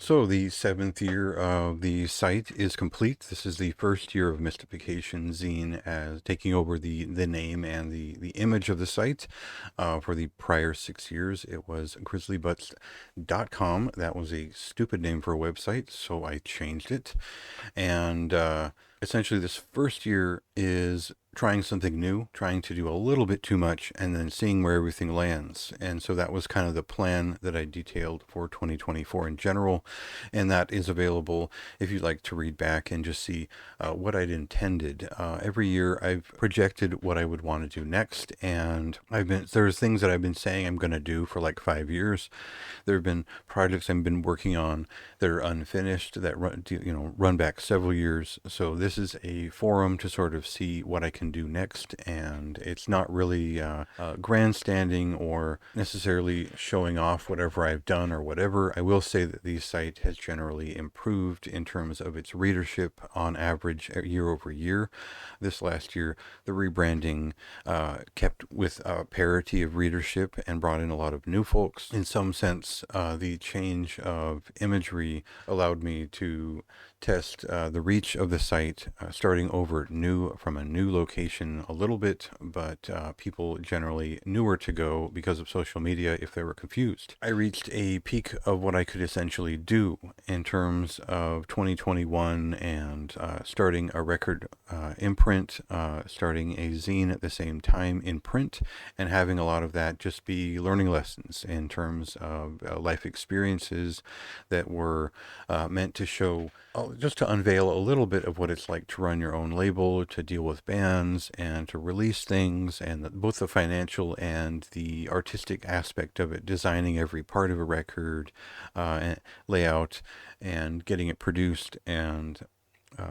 So the seventh year of the site is complete. This is the first year of Mystification Zine as taking over the name and the image of the site. For the prior 6 years, it was grizzlybutts.com. That was a stupid name for a website, so I changed it. And essentially, this first year is trying something new, trying to do a little bit too much, and then seeing where everything lands. And so that was kind of the plan that I detailed for 2024 in general. And that is available if you'd like to read back and just see what I'd intended. Every year I've projected what I would want to do next. And there's things that I've been saying I'm going to do for like 5 years. There have been projects I've been working on that are unfinished that run back several years. So this is a forum to sort of see what I can do next, and it's not really grandstanding or necessarily showing off whatever I've done or whatever. I will say that the site has generally improved in terms of its readership on average year over year. This last year, the rebranding kept with parity of readership and brought in a lot of new folks. In some sense, the change of imagery allowed me to test the reach of the site, starting over from a new location a little bit, but people generally knew where to go because of social media if they were confused. I reached a peak of what I could essentially do in terms of 2021 and starting a record imprint, starting a zine at the same time in print, and having a lot of that just be learning lessons in terms of life experiences that were meant to show, just to unveil a little bit of what it's like to run your own label, to deal with bands, and to release things, and both the financial and the artistic aspect of it, designing every part of a record, layout, and getting it produced and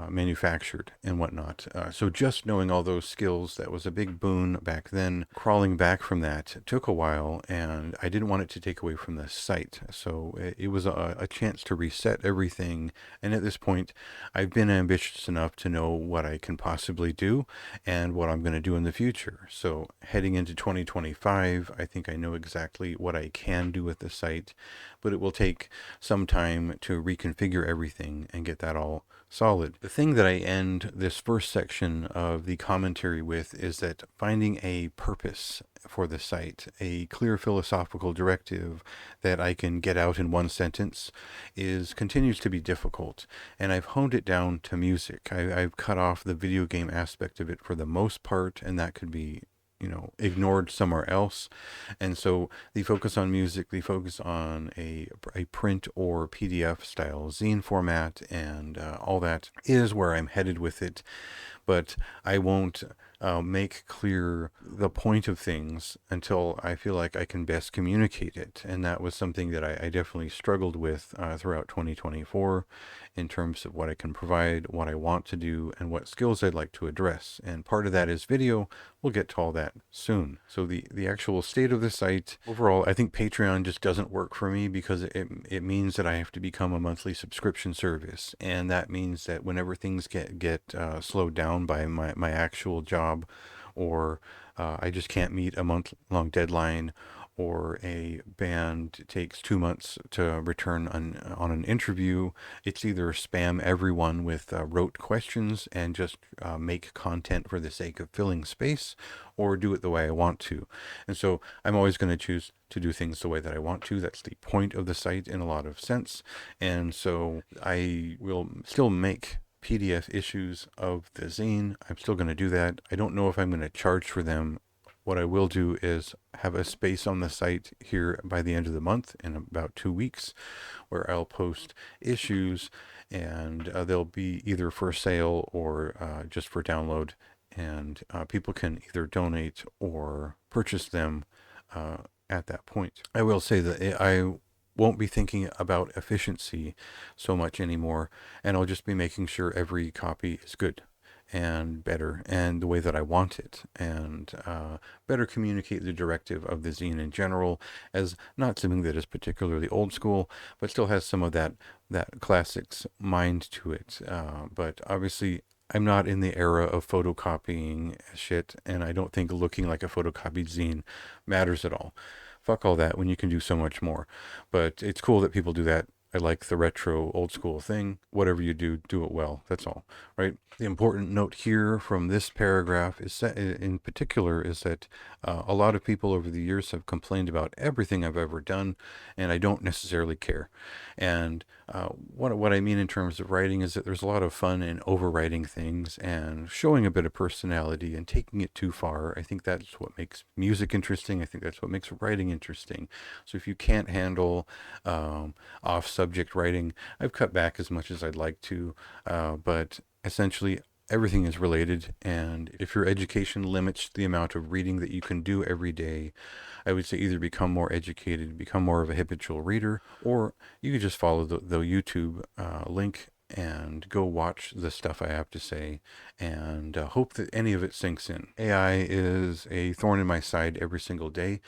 manufactured and whatnot. So just knowing all those skills, that was a big boon back then. Crawling back from that took a while, and I didn't want it to take away from the site. So it was a chance to reset everything. And at this point, I've been ambitious enough to know what I can possibly do and what I'm going to do in the future. So heading into 2025, I think I know exactly what I can do with the site, but it will take some time to reconfigure everything and get that all solid. The thing that I end this first section of the commentary with is that finding a purpose for the site, a clear philosophical directive that I can get out in one sentence, continues to be difficult. And I've honed it down to music. I've cut off the video game aspect of it for the most part, and that could be ignored somewhere else. And so the focus on music, the focus on a print or PDF style zine format, and all that is where I'm headed with it. But I won't make clear the point of things until I feel like I can best communicate it. And that was something that I definitely struggled with throughout 2024 in terms of what I can provide, what I want to do, and what skills I'd like to address. And part of that is video. We'll get to all that soon. So the actual state of the site, overall, I think Patreon just doesn't work for me because it means that I have to become a monthly subscription service. And that means that whenever things get slowed down by my actual job, or I just can't meet a month-long deadline, or a band takes 2 months to return on an interview, it's either spam everyone with rote questions and just make content for the sake of filling space, or do it the way I want to. And so I'm always going to choose to do things the way that I want to. That's the point of the site in a lot of sense. And so I will still make PDF issues of the zine. I'm still going to do that. I don't know if I'm going to charge for them. What I will do is have a space on the site here by the end of the month in about 2 weeks where I'll post issues, and they'll be either for sale or just for download, and people can either donate or purchase them at that point. I will say that I won't be thinking about efficiency so much anymore, and I'll just be making sure every copy is good and better and the way that I want it, and better communicate the directive of the zine in general as not something that is particularly old school, but still has some of that classics mind to it. But obviously I'm not in the era of photocopying shit, and I don't think looking like a photocopied zine matters at all. Fuck all that when you can do so much more. But it's cool that people do that. I like the retro old school thing. Whatever you do, do it well. That's all, right? The important note here from this paragraph is that, in particular, is that a lot of people over the years have complained about everything I've ever done, and I don't necessarily care. And what I mean in terms of writing is that there's a lot of fun in overwriting things and showing a bit of personality and taking it too far. I think that's what makes music interesting. I think that's what makes writing interesting. So if you can't handle off-subject writing, I've cut back as much as I'd like to, but essentially everything is related. And if your education limits the amount of reading that you can do every day, I would say either become more educated, become more of a habitual reader, or you could just follow the YouTube link and go watch the stuff I have to say and hope that any of it sinks in. AI is a thorn in my side every single day.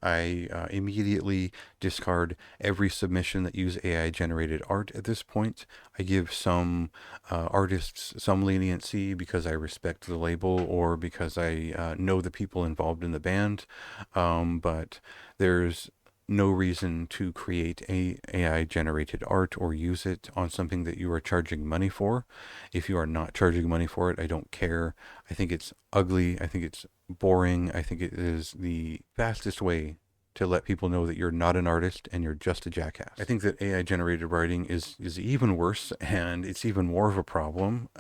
I immediately discard every submission that use AI generated art at this point. I give some artists some leniency because I respect the label or because I know the people involved in the band. But there's no reason to create a AI generated art or use it on something that you are charging money for. If you are not charging money for it, I don't care. I think it's ugly. I think it's boring. I think it is the fastest way to let people know that you're not an artist and you're just a jackass. I think that AI generated writing is even worse, and it's even more of a problem.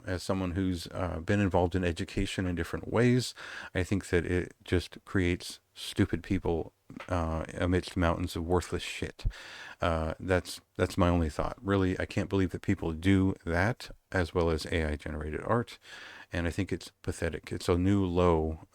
As someone who's been involved in education in different ways, I think that it just creates stupid people amidst mountains of worthless shit. That's my only thought. Really, I can't believe that people do that as well as AI generated art. And I think it's pathetic. It's a new low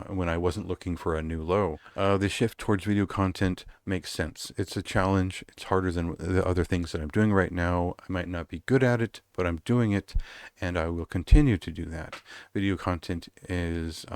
when I wasn't looking for a new low. The shift towards video content makes sense. It's a challenge. It's harder than the other things that I'm doing right now. I might not be good at it, but I'm doing it, and I will continue to do that. Video content is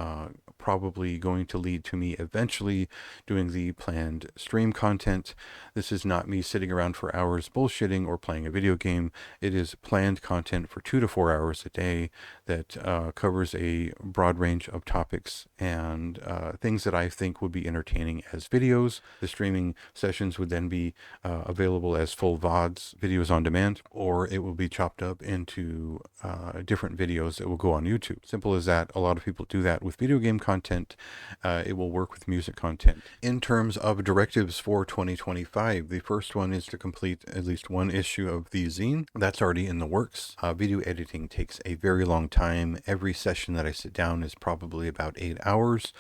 probably going to lead to me eventually doing the planned stream content. This is not me sitting around for hours bullshitting or playing a video game. It is planned content for 2 to 4 hours a day that covers a broad range of topics and things that I think would be entertaining as videos. The streaming sessions would then be available as full VODs, videos on demand, or it will be chopped up into different videos that will go on YouTube. Simple as that. A lot of people do that with video game content. It will work with music content. In terms of directives for 2025, the first one is to complete at least one issue of the zine. That's already in the works. Video editing takes a very long time. Every session that I sit down is probably about 8 hours,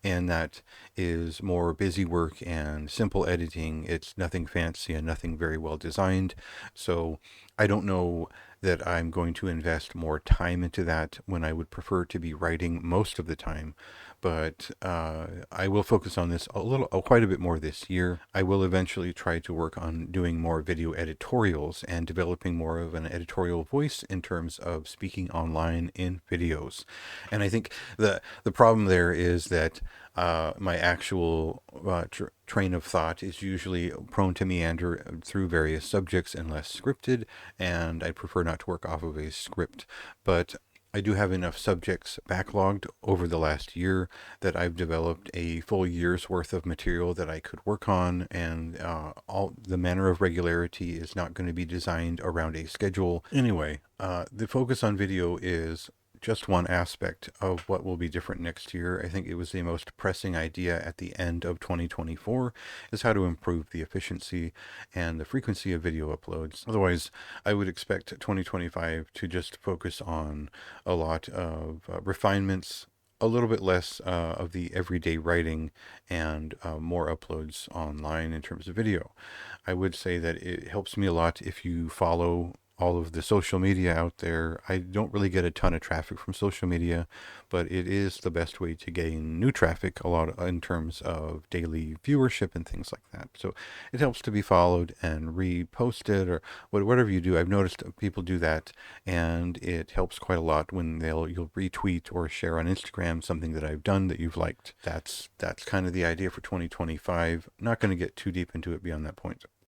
and that is more busy work and simple editing. It's nothing fancy and nothing very well designed. So I don't know that I'm going to invest more time into that when I would prefer to be writing most of the time. But I will focus on this quite a bit more this year. I will eventually try to work on doing more video editorials and developing more of an editorial voice in terms of speaking online in videos. And I think the problem there is that my actual train of thought is usually prone to meander through various subjects and less scripted, and I prefer not to work off of a script. But I do have enough subjects backlogged over the last year that I've developed a full year's worth of material that I could work on, and all the manner of regularity is not going to be designed around a schedule. Anyway, the focus on video is just one aspect of what will be different next year. I think it was the most pressing idea at the end of 2024 is how to improve the efficiency and the frequency of video uploads. Otherwise, I would expect 2025 to just focus on a lot of refinements, a little bit less of the everyday writing, and more uploads online in terms of video. I would say that it helps me a lot if you follow all of the social media out there. I don't really get a ton of traffic from social media, but it is the best way to gain new traffic a lot in terms of daily viewership and things like that. So it helps to be followed and reposted or whatever you do. I've noticed people do that, and it helps quite a lot when you'll retweet or share on Instagram something that I've done that you've liked. That's kind of the idea for 2025. Not going to get too deep into it beyond that point.